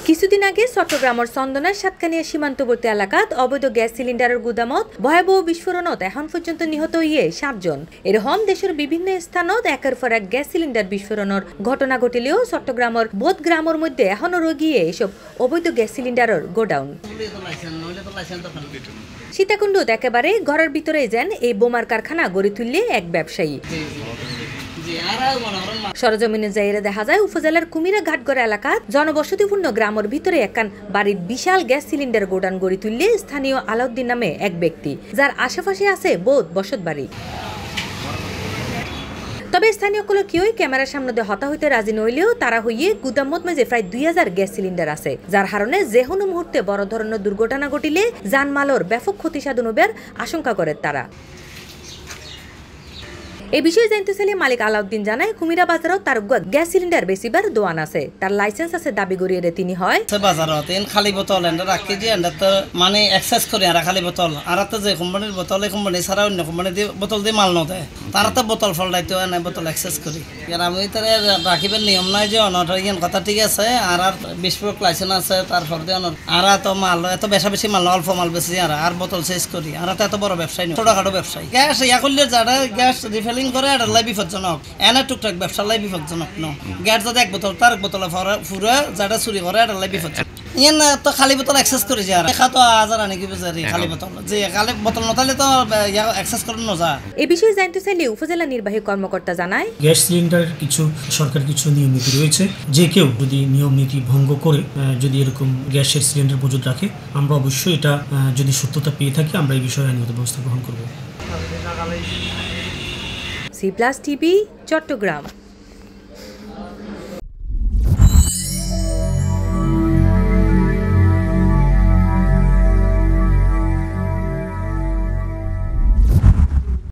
কিছুদিন আগে চট্টগ্রামের চন্দনার সাতকানিয়া সীমান্তবর্তী এলাকাত অবৈধ গ্যাস সিলিন্ডারের গুদামত ভয়াবহ বিস্ফোরণত এখন পর্যন্ত নিহত হয়ে 7 জন। এরকম দেশের বিভিন্ন স্থানত একের পর এক গ্যাস সিলিন্ডার বিস্ফোরণের ঘটনা ঘটিলেও চট্টগ্রামের বোধ গ্রামের মধ্যে এখনো রগিয়ে এসব অবৈধ গ্যাস সিলিন্ডারের গোডাউন। সীতাকুণ্ডত একেবারে ঘরের ভিতরে যেন এই বোমার কারখানা গড়ে তুললে এক ব্যবসায়ী। সরজমিনে যাইরে দেখা যায় উপজেলার কুমিরা ঘাটগড় এলাকাত জনবসতিপূর্ণ গ্রামের ভিতরে একখান বাড়ির বিশাল গ্যাস সিলিন্ডার গোডাউন গড়ে তুললে স্থানীয় আলাউদ্দিন নামে এক ব্যক্তি, যার আশেপাশে আছে বহুত বসত বাড়ি। তবে স্থানীয় কোনো কেউই ক্যামেরার সামনে দিয়ে হতা হইতে রাজি নইলেও তারা হইয়ে গুদামত মেজে প্রায় 2000 গ্যাস সিলিন্ডার আছে, যার কারণে যে কোনো মুহূর্তে বড় ধরনের দুর্ঘটনা ঘটিলে জানমালের ব্যাপক ক্ষতি সাধন হবার আশঙ্কা করে তারা। এই বিষয়ে জানতে চাইলে মালিক আলাউদ্দিন জানায়, কুমিরা বাজারত তার গ্যাস সিলিন্ডার বেশিবার দোয়ান আছে, তার লাইসেন্স আছে দাবি করিয়ে তিনি হয় বাজারত খালি বোতল রাখি যে মানে এক্সেস করে আর খালি বোতল আর যে কোম্পানির বোতল এই কোম্পানি ছাড়া অন্য কোম্পানি দিয়ে বোতল দিয়ে মাল নদেয়, তারা তো বোতল ফলটাইতে হয় না, বোতল এক্সেস করি। আর আমি তারা রাখিবার নিয়ম নাই যে অনর কথা ঠিক আছে আর বিস্ফোরক লাইসেন্স আছে, তারপর দিয়ে আর এত মাল এত বেশি মাল অল্প মাল বেশি আর বোতল শেষ করি আর এত বড় ব্যবসায়ী ছোটখাটো ব্যবসায়ী। গ্যাস ইয়া করলে যারা গ্যাস রিফিলিং করে এটা লাই বিপজ্জনক, এনে টুকটাক ব্যবসা লাই বিপজ্জনক ন। গ্যাস যদি এক বোতল তার এক বোতলে ফুরে যারা চুরি করে এটা লাই বিপজ্জনক। ইয়ান তো খালি বোতল এক্সেস করে যায় দেখা তো আজার আনি কি বুঝারি খালি বোতল যে খালি বোতল নতালে তো এক্সেস করে না যা। এই বিষয়ে জানতে চাইলে উপজেলা নির্বাহী কর্মকর্তা জানায়, গ্যাস সিলিন্ডারের সরকার কিছু নিয়ম নীতি রয়েছে, যে কেউ যদি নিয়ম নীতি ভঙ্গ করে যদি এরকম গ্যাসের সিলিন্ডার মজুদ রাখে আমরা অবশ্যই এটা যদি সত্যতা পেয়ে থাকি আমরা এই বিষয়ে আইনগত ব্যবস্থা গ্রহণ করব। C+ TV Chittagong.